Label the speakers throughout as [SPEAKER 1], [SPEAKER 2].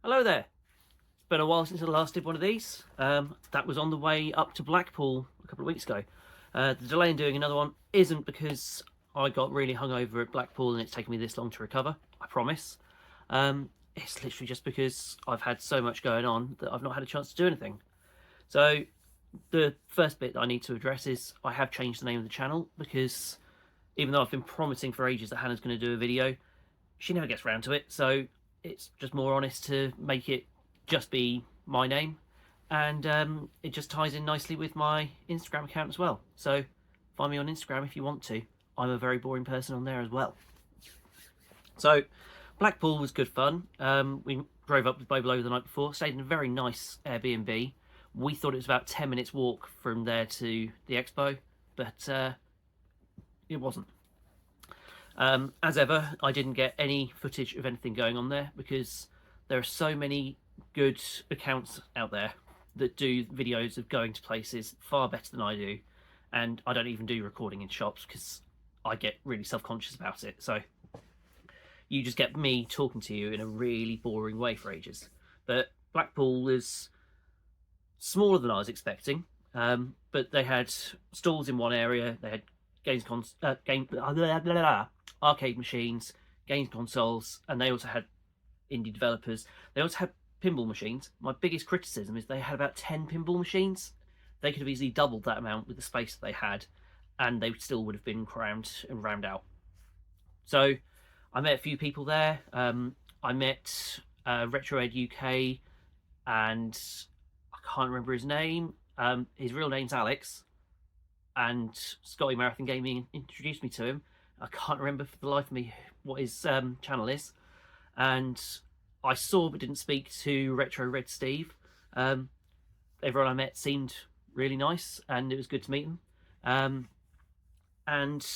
[SPEAKER 1] Hello there. It's been a while since I last did one of these. That was on the way up to Blackpool a couple of weeks ago. The delay in doing another one isn't because I got really hungover at Blackpool and it's taken me this long to recover, I promise. It's literally just because I've had so much going on that I've not had a chance to do anything. So the first bit that I need to address is I have changed the name of the channel because even though I've been promising for ages that Hannah's going to do a video, she never gets round to it. So it's just more honest to make it just be my name, and it just ties in nicely with my Instagram account as well. So find me on Instagram if you want to. I'm a very boring person on there as well. So Blackpool was good fun. We drove up with Bobo the night before, stayed in a very nice Airbnb. We thought it was about 10 minutes walk from there to the expo, but it wasn't. As ever, I didn't get any footage of anything going on there because there are so many good accounts out there that do videos of going to places far better than I do, and I don't even do recording in shops because I get really self-conscious about it. So you just get me talking to you in a really boring way for ages. But Blackpool was smaller than I was expecting, but they had stalls in one area, they had arcade machines, games consoles, and they also had indie developers. They also had pinball machines. My biggest criticism is they had about 10 pinball machines. They could have easily doubled that amount with the space that they had, and they still would have been crammed and rammed out. So I met a few people there. I met Retro Ed UK, and I can't remember his name. His real name's Alex, and Scotty Marathon Gaming introduced me to him. I can't remember for the life of me what his channel is. And I saw but didn't speak to Retro Red Steve. Everyone I met seemed really nice, and it was good to meet them. And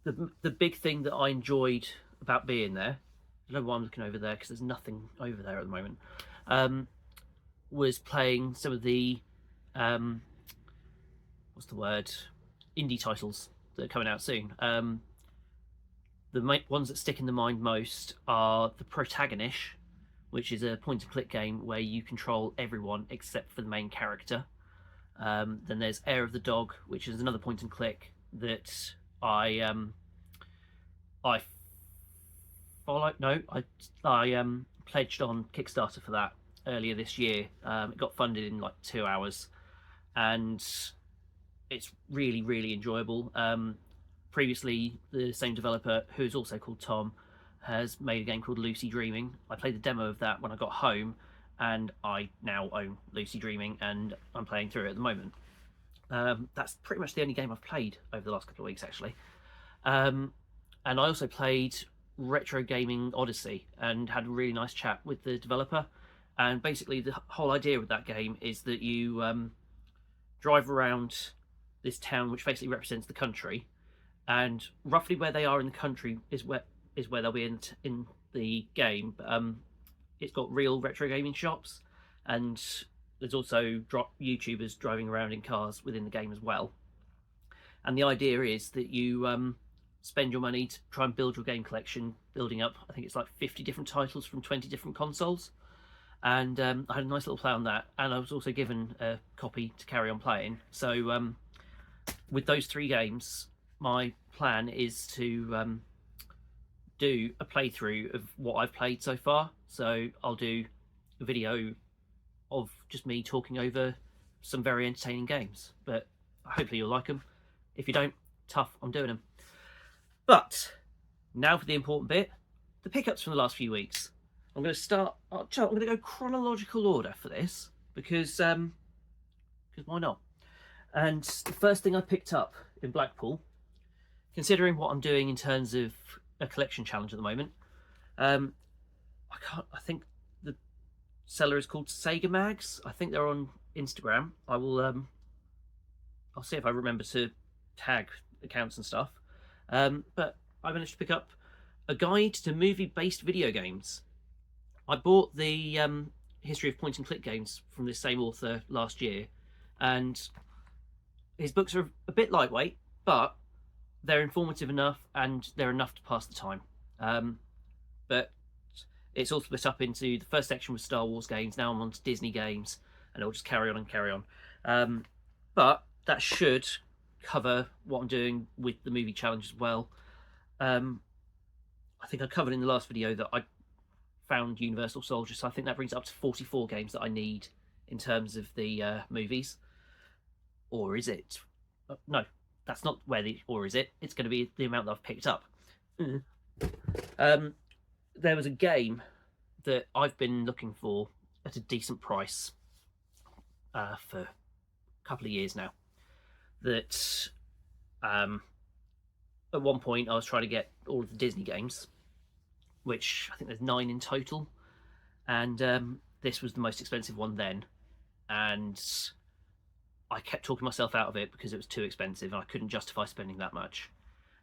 [SPEAKER 1] the big thing that I enjoyed about being there, I don't know why I'm looking over there because there's nothing over there at the moment, was playing some of the indie titles that are coming out soon. The ones that stick in the mind most are the Protagonish, which is a point-and-click game where you control everyone except for the main character. Then there's Heir of the Dog, which is another point-and-click that I pledged on Kickstarter for that earlier this year. It got funded in like 2 hours, and it's really, really enjoyable. Previously, the same developer, who's also called Tom, has made a game called Lucy Dreaming. I played the demo of that when I got home, and I now own Lucy Dreaming, and I'm playing through it at the moment. That's pretty much the only game I've played over the last couple of weeks, actually. And I also played Retrogaming Odyssey and had a really nice chat with the developer. And basically, the whole idea with that game is that you drive around this town, which basically represents the country, and roughly where they are in the country is where they'll be in the game. It's got real retro gaming shops, and there's also YouTubers driving around in cars within the game as well. And the idea is that you spend your money to try and build your game collection, building up, I think it's like 50 different titles from 20 different consoles. And I had a nice little play on that, and I was also given a copy to carry on playing. So with those 3 games, my plan is to do a playthrough of what I've played so far. So I'll do a video of just me talking over some very entertaining games, but hopefully you'll like them. If you don't, tough, I'm doing them. But now for the important bit, the pickups from the last few weeks. I'm going to go chronological order for this because why not? And the first thing I picked up in Blackpool, considering what I'm doing in terms of a collection challenge at the moment, I think the seller is called Sega Mags. I think they're on Instagram. I will I'll see if I remember to tag accounts and stuff. But I managed to pick up a guide to movie-based video games. I bought the history of point-and-click games from this same author last year, and his books are a bit lightweight, but they're informative enough, and they're enough to pass the time. But It's all split up into, the first section was Star Wars games, now I'm on to Disney games, and it'll just carry on and carry on. But that should cover what I'm doing with the movie challenge as well. I think I covered in the last video that I found Universal Soldier, so I think that brings it up to 44 games that I need in terms of the movies. Or is it? No, that's not where the, or is it? It's going to be the amount that I've picked up. There was a game that I've been looking for at a decent price for a couple of years now. That at one point I was trying to get all of the Disney games, which I think there's 9 in total, and this was the most expensive one then, and I kept talking myself out of it because it was too expensive and I couldn't justify spending that much.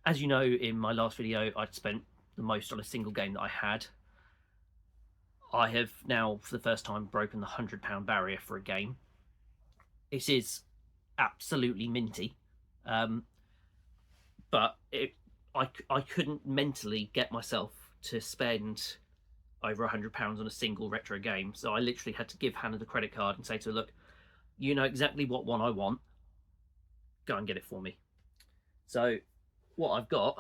[SPEAKER 1] As you know, in my last video, I'd spent the most on a single game that I had. I have now, for the first time, broken the £100 barrier for a game. It is absolutely minty, but I couldn't mentally get myself to spend over £100 on a single retro game, so I literally had to give Hannah the credit card and say to her, look, you know exactly what one I want, go and get it for me. So what I've got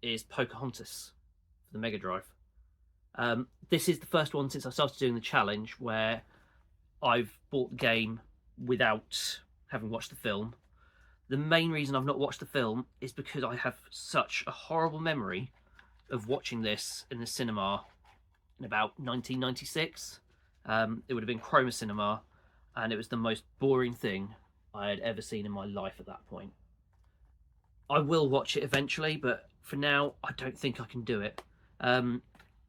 [SPEAKER 1] is Pocahontas for the Mega Drive. This is the first one since I started doing the challenge where I've bought the game without having watched the film. The main reason I've not watched the film is because I have such a horrible memory of watching this in the cinema in about 1996. It would have been Chroma Cinema, and it was the most boring thing I had ever seen in my life at that point. I will watch it eventually, but for now, I don't think I can do it. In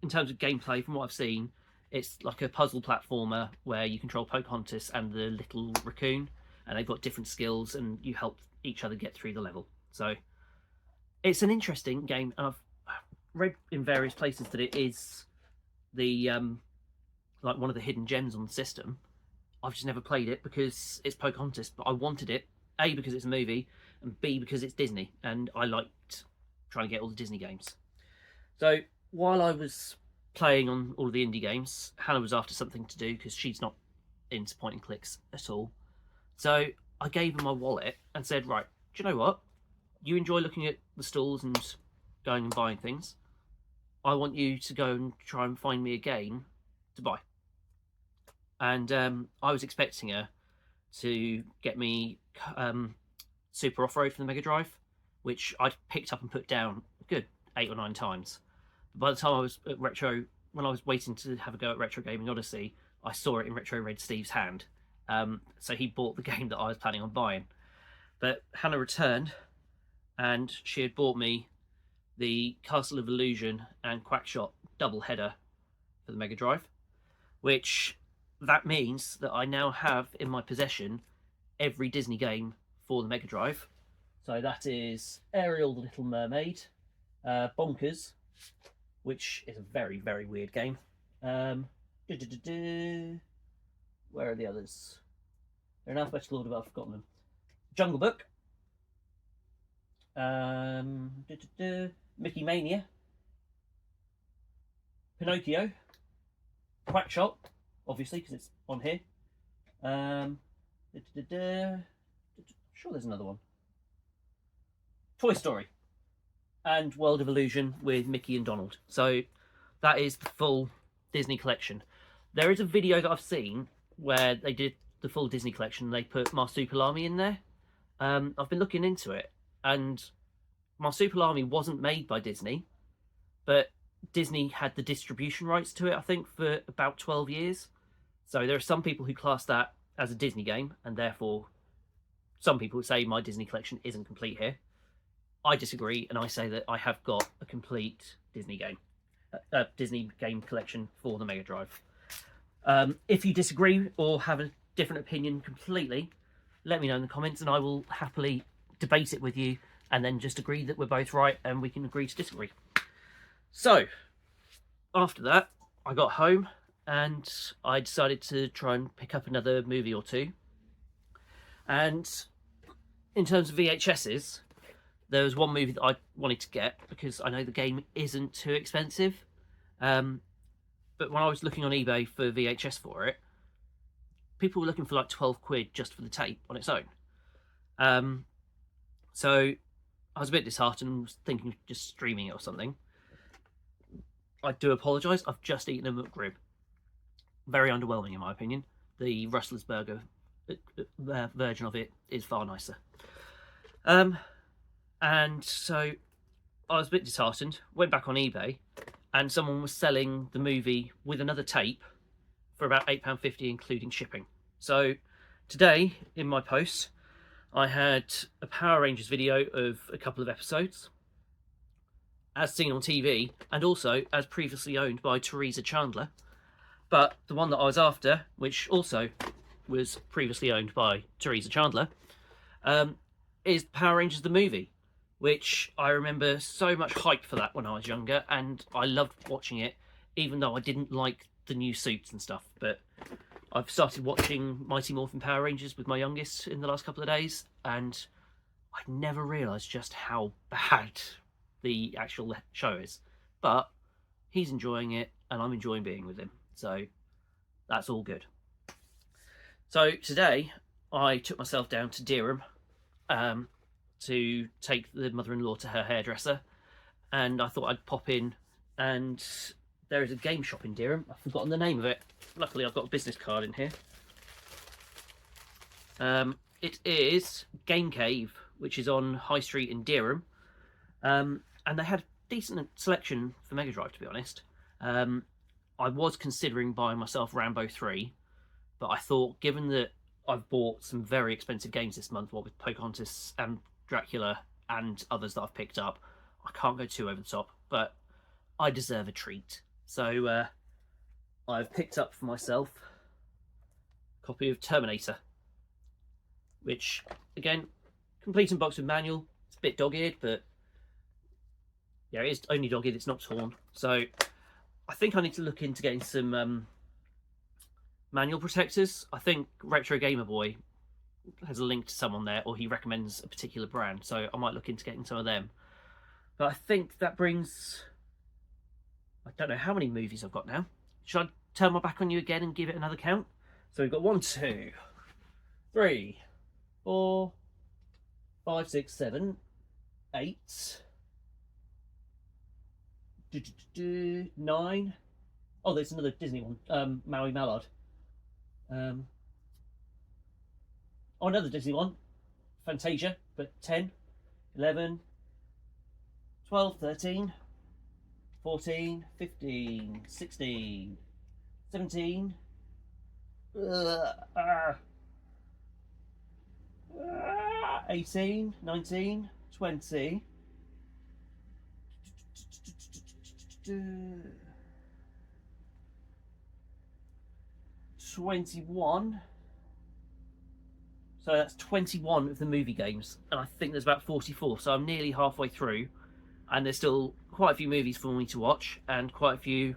[SPEAKER 1] terms of gameplay, from what I've seen, it's like a puzzle platformer where you control Pocahontas and the little raccoon, and they've got different skills, and you help each other get through the level. So it's an interesting game, and I've read in various places that it is the like one of the hidden gems on the system. I've just never played it because it's Pocahontas, but I wanted it, A, because it's a movie, and B, because it's Disney, and I liked trying to get all the Disney games. So while I was playing on all of the indie games, Hannah was after something to do because she's not into point and clicks at all. So I gave her my wallet and said, right, do you know what? You enjoy looking at the stalls and going and buying things. I want you to go and try and find me a game to buy. And I was expecting her to get me Super Off-Road for the Mega Drive, which I'd picked up and put down a good 8 or 9 times. But by the time I was at when I was waiting to have a go at Retrogaming Odyssey, I saw it in Retro Red Steve's hand. So he bought the game that I was planning on buying. But Hannah returned, and she had bought me the Castle of Illusion and Quackshot double header for the Mega Drive, which that means that I now have in my possession every Disney game for the Mega Drive. So that is Ariel the Little Mermaid, Bonkers, which is a very, very weird game. Where are the others? They're in alphabetical order, but I've forgotten them. Jungle Book, Mickey Mania, Pinocchio, Quackshot, obviously because it's on here. Sure, there's another one. Toy Story and World of Illusion with Mickey and Donald. So that is the full Disney collection. There is a video that I've seen where they did the full Disney collection. They put Marsupilami in there. I've been looking into it, and Marsupilami wasn't made by Disney, but Disney had the distribution rights to it, I think, for about 12 years. So there are some people who class that as a Disney game, and therefore some people would say my Disney collection isn't complete here. I disagree, and I say that I have got a complete Disney game collection for the Mega Drive. If you disagree or have a different opinion completely, let me know in the comments, and I will happily debate it with you and then just agree that we're both right and we can agree to disagree. So after that, I got home and I decided to try and pick up another movie or two. And in terms of VHSs, there was one movie that I wanted to get because I know the game isn't too expensive. But when I was looking on eBay for VHS for it, people were looking for like 12 quid just for the tape on its own. So I was a bit disheartened and was thinking of just streaming it or something. I do apologise, I've just eaten a McRib. Very underwhelming in my opinion. The Rustler's Burger version of it is far nicer. And so I was a bit disheartened, went back on eBay, and someone was selling the movie with another tape for about £8.50 including shipping. So today in my post I had a Power Rangers video of a couple of episodes as seen on TV and also as previously owned by Teresa Chandler. But the one that I was after, which also was previously owned by Teresa Chandler, is Power Rangers the movie, which I remember so much hype for that when I was younger, and I loved watching it, even though I didn't like the new suits and stuff. But I've started watching Mighty Morphin Power Rangers with my youngest in the last couple of days, and I never realised just how bad the actual show is. But he's enjoying it, and I'm enjoying being with him. So that's all good. So today I took myself down to Dereham to take the mother-in-law to her hairdresser, and I thought I'd pop in, and there is a game shop in Dereham. I've forgotten the name of it. Luckily I've got a business card in here. It is Game Cave, which is on High Street in Dereham, and they had a decent selection for Mega Drive, to be honest. I was considering buying myself Rambo 3, but I thought, given that I've bought some very expensive games this month, what with Pocahontas and Dracula and others that I've picked up, I can't go too over the top, but I deserve a treat. So I've picked up for myself a copy of Terminator, which, again, complete in box with manual. It's a bit dog-eared, but yeah, it is only dog-eared, it's not torn. So I think I need to look into getting some manual protectors. I think Retro Gamer Boy has a link to someone there, or he recommends a particular brand, so I might look into getting some of them. But I think that brings, I don't know how many movies I've got now. Should I turn my back on you again and give it another count? So we've got 1, 2, 3, 4, 5, 6, 7, 8, 9. Oh, there's another Disney one, Maui Mallard. Oh, another Disney one, Fantasia, but 10, 11, 12, 13, 14, 15, 16, 17, 18, 19, 20, 21. So that's 21 of the movie games, and I think there's about 44, so I'm nearly halfway through, and there's still quite a few movies for me to watch and quite a few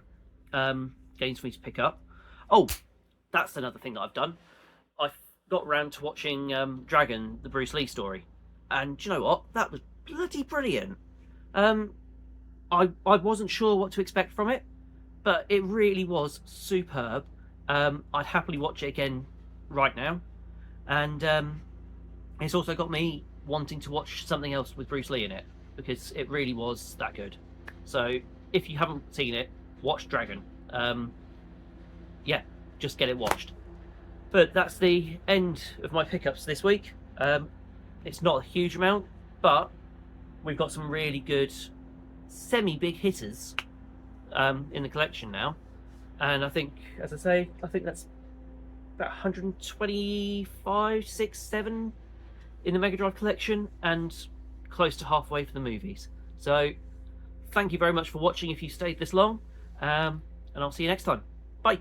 [SPEAKER 1] games for me to pick up. Oh, that's another thing that I've done. I got round to watching Dragon, the Bruce Lee story, and do you know what? That was bloody brilliant. I wasn't sure what to expect from it, but it really was superb. I'd happily watch it again right now, and it's also got me wanting to watch something else with Bruce Lee in it, because it really was that good. So if you haven't seen it, watch Dragon. Yeah, just get it watched. But that's the end of my pickups this week. It's not a huge amount, but we've got some really good semi-big hitters in the collection now. And I think, as I say, I think that's about 125, 6, 7 in the Mega Drive collection, and close to halfway for the movies. So thank you very much for watching if you stayed this long, and I'll see you next time. Bye.